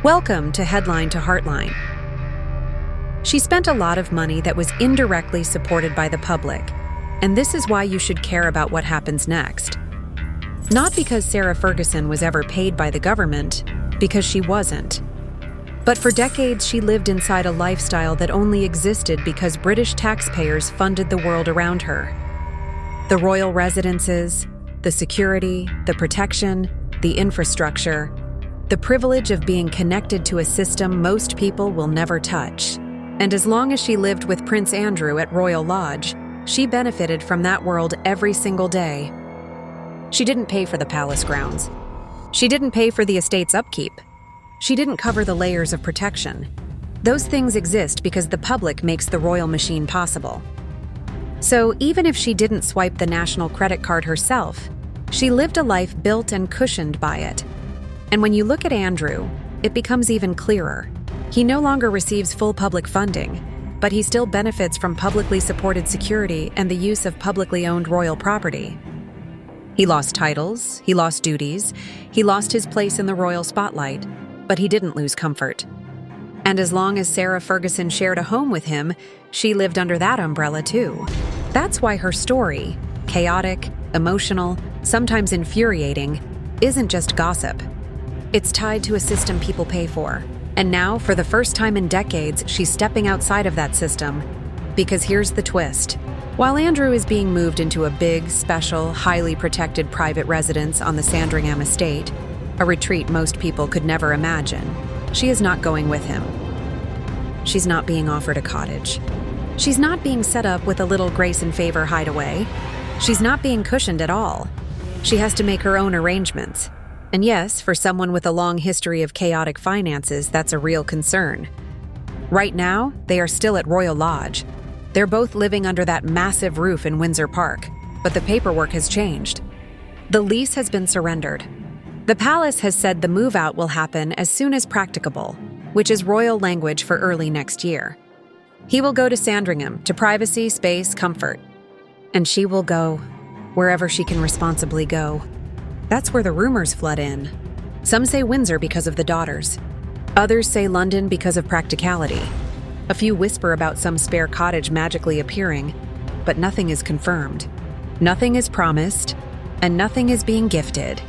Welcome to Headline to Heartline. She spent a lot of money that was indirectly supported by the public, and this is why you should care about what happens next. Not because Sarah Ferguson was ever paid by the government, because she wasn't. But for decades, she lived inside a lifestyle that only existed because British taxpayers funded the world around her. The royal residences, the security, the protection, the infrastructure, the privilege of being connected to a system most people will never touch. And as long as she lived with Prince Andrew at Royal Lodge, she benefited from that world every single day. She didn't pay for the palace grounds. She didn't pay for the estate's upkeep. She didn't cover the layers of protection. Those things exist because the public makes the royal machine possible. So even if she didn't swipe the national credit card herself, she lived a life built and cushioned by it. And when you look at Andrew, it becomes even clearer. He no longer receives full public funding, but he still benefits from publicly supported security and the use of publicly owned royal property. He lost titles, he lost duties, he lost his place in the royal spotlight, but he didn't lose comfort. And as long as Sarah Ferguson shared a home with him, she lived under that umbrella too. That's why her story, chaotic, emotional, sometimes infuriating, isn't just gossip. It's tied to a system people pay for. And now, for the first time in decades, she's stepping outside of that system. Because here's the twist. While Andrew is being moved into a big, special, highly protected private residence on the Sandringham estate, a retreat most people could never imagine, she is not going with him. She's not being offered a cottage. She's not being set up with a little grace and favor hideaway. She's not being cushioned at all. She has to make her own arrangements. And yes, for someone with a long history of chaotic finances, that's a real concern. Right now, they are still at Royal Lodge. They're both living under that massive roof in Windsor Park, but the paperwork has changed. The lease has been surrendered. The palace has said the move-out will happen as soon as practicable, which is royal language for early next year. He will go to Sandringham, to privacy, space, comfort. And she will go wherever she can responsibly go. That's where the rumors flood in. Some say Windsor because of the daughters. Others say London because of practicality. A few whisper about some spare cottage magically appearing, but nothing is confirmed. Nothing is promised, and nothing is being gifted.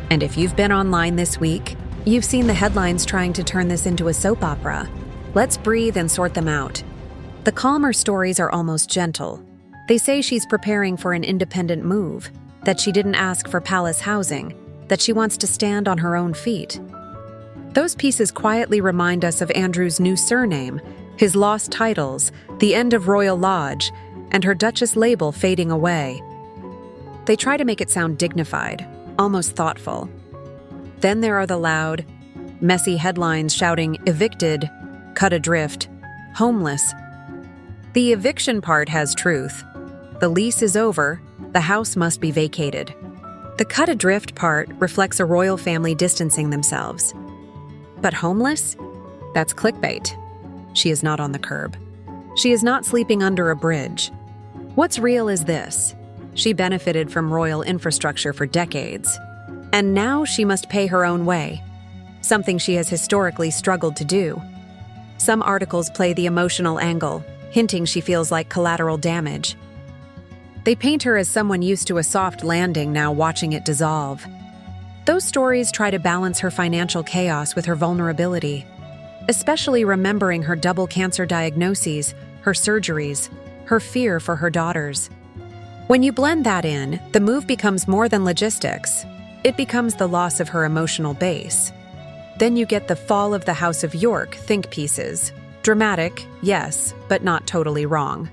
And if you've been online this week, you've seen the headlines trying to turn this into a soap opera. Let's breathe and sort them out. The calmer stories are almost gentle. They say she's preparing for an independent move, that she didn't ask for palace housing, that she wants to stand on her own feet. Those pieces quietly remind us of Andrew's new surname, his lost titles, the end of Royal Lodge, and her Duchess label fading away. They try to make it sound dignified, almost thoughtful. Then there are the loud, messy headlines shouting evicted, cut adrift, homeless. The eviction part has truth. The lease is over, the house must be vacated. The cut adrift part reflects a royal family distancing themselves. But homeless? That's clickbait. She is not on the curb. She is not sleeping under a bridge. What's real is this. She benefited from royal infrastructure for decades. And now she must pay her own way, something she has historically struggled to do. Some articles play the emotional angle, hinting she feels like collateral damage. They paint her as someone used to a soft landing now watching it dissolve. Those stories try to balance her financial chaos with her vulnerability, especially remembering her double cancer diagnoses, her surgeries, her fear for her daughters. When you blend that in, the move becomes more than logistics. It becomes the loss of her emotional base. Then you get the fall of the House of York think pieces. Dramatic, yes, but not totally wrong.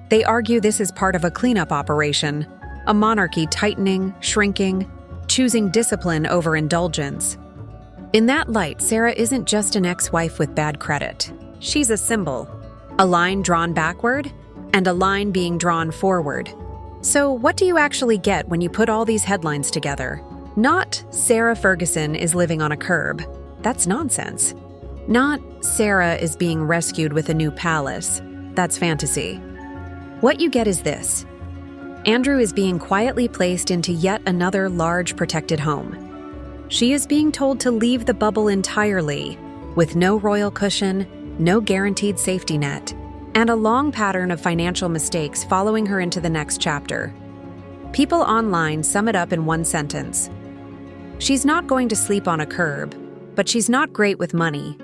They argue this is part of a cleanup operation, a monarchy tightening, shrinking, choosing discipline over indulgence. In that light, Sarah isn't just an ex-wife with bad credit. She's a symbol, a line drawn backward, and a line being drawn forward. So what do you actually get when you put all these headlines together? Not Sarah Ferguson is living on a curb. That's nonsense. Not Sarah is being rescued with a new palace. That's fantasy. What you get is this. Andrew is being quietly placed into yet another large protected home. She is being told to leave the bubble entirely, with no royal cushion, no guaranteed safety net, and a long pattern of financial mistakes following her into the next chapter. People online sum it up in one sentence. She's not going to sleep on a curb, but she's not great with money,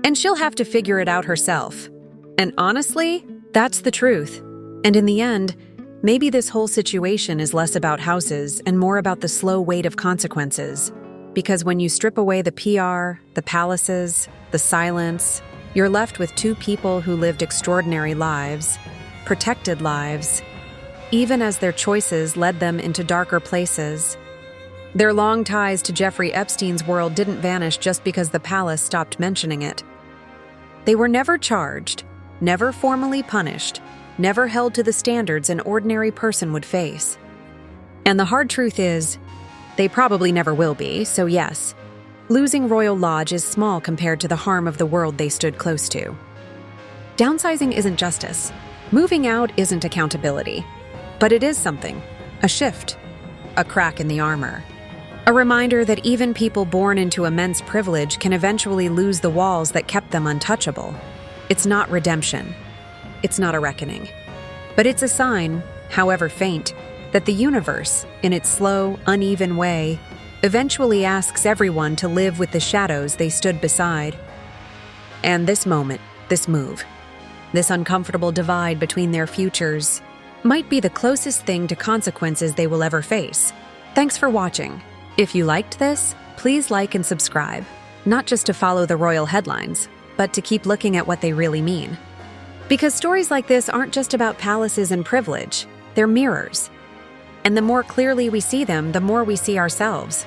and she'll have to figure it out herself. And honestly, that's the truth. And in the end, maybe this whole situation is less about houses and more about the slow weight of consequences. Because when you strip away the PR, the palaces, the silence, you're left with two people who lived extraordinary lives, protected lives, even as their choices led them into darker places. Their long ties to Jeffrey Epstein's world didn't vanish just because the palace stopped mentioning it. They were never charged, never formally punished, never held to the standards an ordinary person would face. And the hard truth is, they probably never will be, so yes, losing Royal Lodge is small compared to the harm of the world they stood close to. Downsizing isn't justice. Moving out isn't accountability. But it is something, a shift, a crack in the armor. A reminder that even people born into immense privilege can eventually lose the walls that kept them untouchable. It's not redemption. It's not a reckoning. But it's a sign, however faint, that the universe, in its slow, uneven way, eventually asks everyone to live with the shadows they stood beside. And this moment, this move, this uncomfortable divide between their futures, might be the closest thing to consequences they will ever face. Thanks for watching. If you liked this, please like and subscribe, not just to follow the royal headlines, but to keep looking at what they really mean. Because stories like this aren't just about palaces and privilege, they're mirrors. And the more clearly we see them, the more we see ourselves.